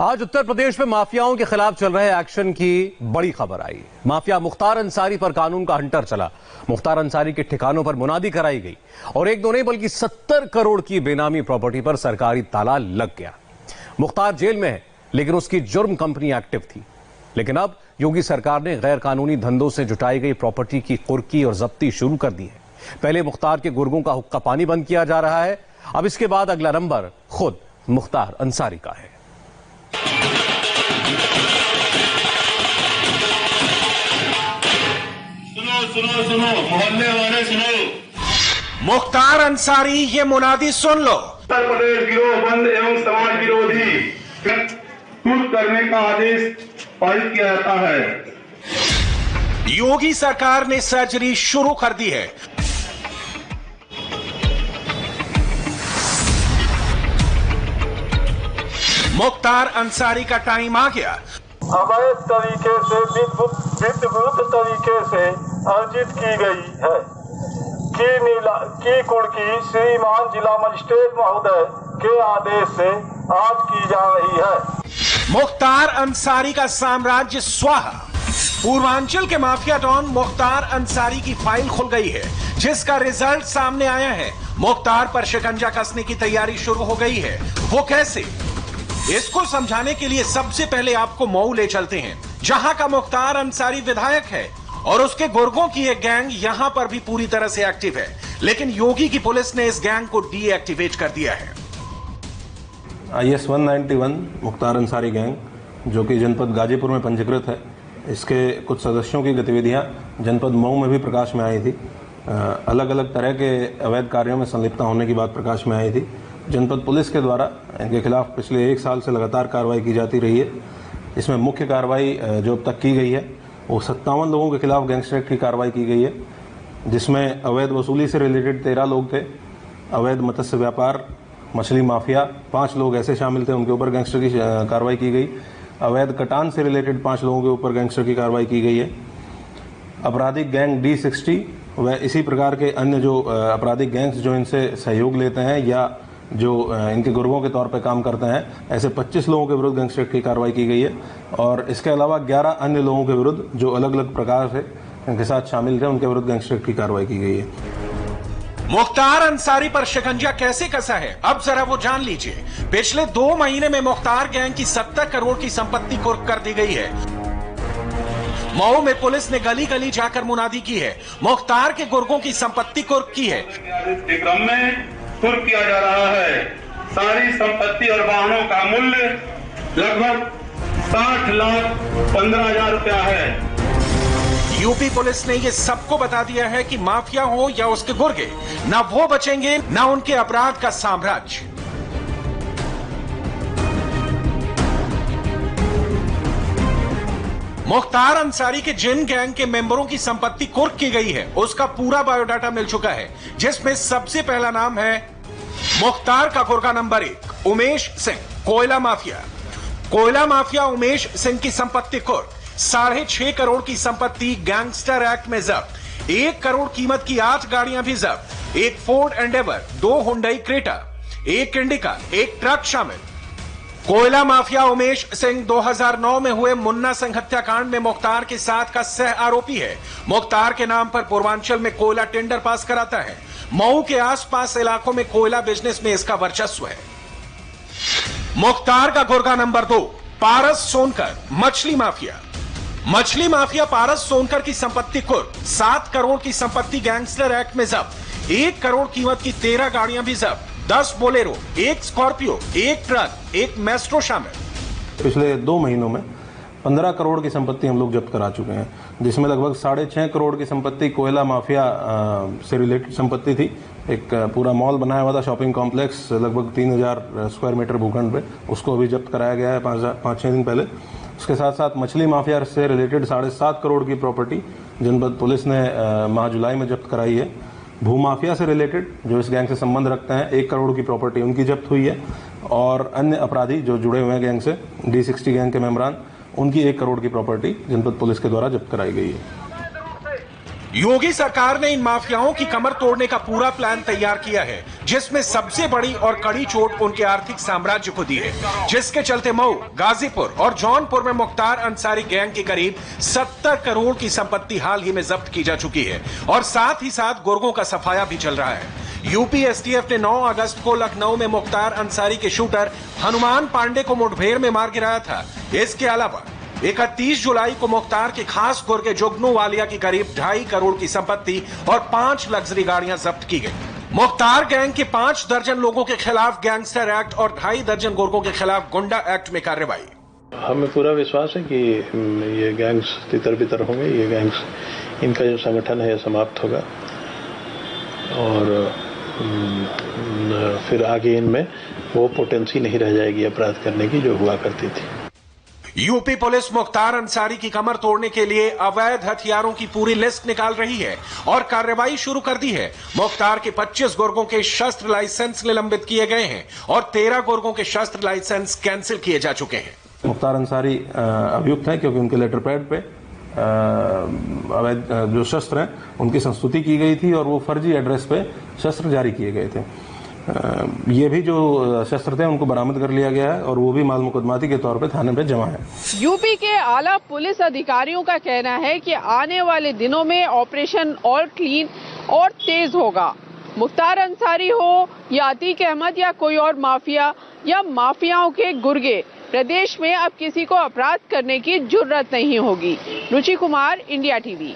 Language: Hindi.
आज उत्तर प्रदेश में माफियाओं के खिलाफ चल रहे एक्शन की बड़ी खबर आई। माफिया मुख्तार अंसारी पर कानून का हंटर चला। मुख्तार अंसारी के ठिकानों पर मुनादी कराई गई और एक दो नहीं बल्कि 70 करोड़ की बेनामी प्रॉपर्टी पर सरकारी ताला लग गया। मुख्तार जेल में है लेकिन उसकी जुर्म कंपनी एक्टिव थी। लेकिन अब योगी सरकार ने गैर कानूनी धंधों से जुटाई गई प्रॉपर्टी की कुर्की और जब्ती शुरू कर दी है। पहले मुख्तार के गुर्गों का हुक्का पानी बंद किया जा रहा है, अब इसके बाद अगला नंबर खुद मुख्तार अंसारी का है। सुनो मोहल्ले वाले सुनो। मुख्तार अंसारी ये मुनादी सुन लो। उत्तर प्रदेश गिरोह बंद एवं समाज विरोधी दूर करने का आदेश पारित किया जाता है। योगी सरकार ने सर्जरी शुरू कर दी है। मुख्तार अंसारी का टाइम आ गया। अवैध तरीके से विद्युत तरीके से अर्जित की गई है की कुर्की श्रीमान जिला मजिस्ट्रेट महोदय के आदेश से आज की जा रही है। मुख्तार अंसारी का साम्राज्य स्वाहा। पूर्वांचल के माफिया डॉन मुख्तार अंसारी की फाइल खुल गई है, जिसका रिजल्ट सामने आया है। मुख्तार पर शिकंजा कसने की तैयारी शुरू हो गई है। वो कैसे, इसको समझाने के लिए सबसे पहले आपको मऊ ले चलते हैं, जहां का मुख्तार अंसारी विधायक है और उसके गुर्गों की एक गैंग यहां पर भी पूरी तरह से एक्टिव है। लेकिन योगी की पुलिस ने इस गैंग को डीएक्टिवेट कर दिया है। IS 191 मुख्तार अंसारी गैंग, जो कि जनपद गाजीपुर में पंजीकृत है, इसके कुछ सदस्यों की गतिविधियां जनपद मऊ में भी प्रकाश में आई थी। अलग अलग तरह के अवैध कार्यों में संलिप्तता होने की बात प्रकाश में आई थी। जनपद पुलिस के द्वारा इनके खिलाफ पिछले 1 साल से लगातार कार्रवाई की जाती रही है। इसमें मुख्य कार्रवाई जो अब तक की गई है वो 57 लोगों के खिलाफ गैंगस्टर एक्ट की कार्रवाई की गई है, जिसमें अवैध वसूली से रिलेटेड 13 लोग थे। अवैध मत्स्य व्यापार, मछली माफिया 5 लोग ऐसे शामिल थे, उनके ऊपर गैंगस्टर की कार्रवाई की गई। अवैध कटान से रिलेटेड 5 लोगों के ऊपर गैंगस्टर की कार्रवाई की गई है। आपराधिक गैंग D60 व इसी प्रकार के अन्य जो आपराधिक गैंग्स जो इनसे सहयोग लेते हैं या जो इनके गुर्गों के तौर पर काम करते हैं, ऐसे 25 लोगों के विरुद्ध गैंगस्टर की कार्रवाई की गई है। और इसके अलावा 11 अन्य लोगों के विरुद्ध जो अलग अलग प्रकार से इनके साथ शामिल थे, उनके विरुद्ध गैंगस्टर की कार्रवाई की गई है। मुख्तार अंसारी पर शिकंजा कैसे कसा है, अब जरा वो जान लीजिए। पिछले 2 महीने में मुख्तार गैंग की 70 करोड़ की संपत्ति कुर्क कर दी गई है। मऊ में पुलिस ने गली गली जाकर मुनादी की है, मुख्तार के गुर्गों की संपत्ति कुर्क की है। क्रम में कुर्क किया जा रहा है। सारी संपत्ति और वाहनों का मूल्य लगभग 60,15,000 रुपया है। यूपी पुलिस ने ये सबको बता दिया है कि माफिया हो या उसके गुर्गे, ना वो बचेंगे ना उनके अपराध का साम्राज्य। मुख्तार अंसारी के जिन गैंग के मेंबरों की संपत्ति कुर्क की गई है, उसका पूरा बायोडाटा मिल चुका है, जिसमें सबसे पहला नाम है मुख्तार का गुर्गा नंबर 1 उमेश सिंह, कोयला माफिया। कोयला माफिया उमेश सिंह की संपत्ति कुर्क। 6.5 करोड़ की संपत्ति गैंगस्टर एक्ट में जब्त। 1 करोड़ कीमत की 8 गाड़ियां भी जब्त। एक Ford Endeavour, 2 Hyundai Creta, 1 indica, 1 truck शामिल। कोयला माफिया उमेश सिंह 2009 में हुए मुन्ना सिंह हत्याकांड में मुख्तार के साथ का सह आरोपी है। मुख्तार के नाम पर पूर्वांचल में कोयला टेंडर पास कराता है। मऊ के आसपास इलाकों में कोयला बिजनेस में इसका वर्चस्व है। मुख्तार का गुर्गा नंबर 2 पारस सोनकर, मछली माफिया। मछली माफिया पारस सोनकर की संपत्ति कुर्क। 7 करोड़ की संपत्ति गैंगस्टर एक्ट में जब्त। 1 करोड़ कीमत की 13 गाड़ियां भी जब्त। 10 बोलेरो, 1 स्कॉर्पियो, 1 ट्रक, 1 मेस्ट्रो शामिल। पिछले 2 महीनों में 15 करोड़ की संपत्ति हम लोग जब्त करा चुके हैं, जिसमें लगभग 6.5 करोड़ की संपत्ति कोयला माफिया से रिलेटेड संपत्ति थी। एक पूरा मॉल बनाया हुआ था, शॉपिंग कॉम्प्लेक्स, लगभग 3000 स्क्वायर मीटर भूखंड पे, उसको अभी जब्त कराया गया है 5-6 दिन पहले। उसके साथ साथ मछली माफिया से रिलेटेड 7.5 करोड़ की प्रॉपर्टी जनपद पुलिस ने माह जुलाई में जब्त कराई है। भूमाफिया से रिलेटेड जो इस गैंग से संबंध रखते हैं 1 करोड़ की प्रॉपर्टी उनकी जब्त हुई है। और अन्य अपराधी जो जुड़े हुए हैं गैंग से, D60 गैंग के मेंबरान, उनकी 1 करोड़ की प्रॉपर्टी जनपद पुलिस के द्वारा जब्त कराई गई है। योगी सरकार ने इन माफियाओं की कमर तोड़ने का पूरा प्लान तैयार किया है, जिसमें सबसे बड़ी और कड़ी चोट उनके आर्थिक साम्राज्य को दी है, जिसके चलते मऊ, गाजीपुर और जौनपुर में मुख्तार अंसारी गैंग के करीब 70 करोड़ की संपत्ति हाल ही में जब्त की जा चुकी है और साथ ही साथ गुर्गों का सफाया भी चल रहा है। यूपी एसटीएफ ने 9 अगस्त को लखनऊ में मुख्तार अंसारी के शूटर हनुमान पांडे को मुठभेड़ में मार गिराया था। इसके अलावा 31 जुलाई को मुख्तार के खास गुर्गे जुगनू वालिया की करीब 2.5 करोड़ की संपत्ति और 5 लग्जरी गाड़ियां जब्त की गई। मुख्तार गैंग के 5 दर्जन लोगों के खिलाफ गैंगस्टर एक्ट और 2.5 दर्जन गुर्गों के खिलाफ गुंडा एक्ट में कार्रवाई। हमें पूरा विश्वास है कि ये गैंग्स तितर बितर होंगे, ये गैंग्स, इनका जो संगठन है समाप्त होगा और फिर आगे इनमें वो पोटेंसी नहीं रह जाएगी अपराध करने की जो हुआ करती थी। यूपी पुलिस मुख्तार अंसारी की कमर तोड़ने के लिए अवैध हथियारों की पूरी लिस्ट निकाल रही है और कार्रवाई शुरू कर दी है। मुख्तार के 25 गुर्गों के शस्त्र लाइसेंस निलंबित किए गए हैं और 13 गुर्गों के शस्त्र लाइसेंस कैंसिल किए जा चुके हैं। मुख्तार अंसारी अभियुक्त है क्योंकि उनके लेटर पैड पे अवैध जो शस्त्र हैं उनकी संस्तुति की गई थी और वो फर्जी एड्रेस पे शस्त्र जारी किए गए थे। ये भी जो शस्त्र थे उनको बरामद कर लिया गया है और वो भी माल मुकदमाती के तौर पे थाने पे जमा है। यूपी के आला पुलिस अधिकारियों का कहना है कि आने वाले दिनों में ऑपरेशन और क्लीन और तेज होगा। मुख्तार अंसारी हो या अतीक अहमद या कोई और माफिया या माफियाओं के गुर्गे, प्रदेश में अब किसी को अपराध करने की जुर्रत नहीं होगी। रुचि कुमार, इंडिया टीवी।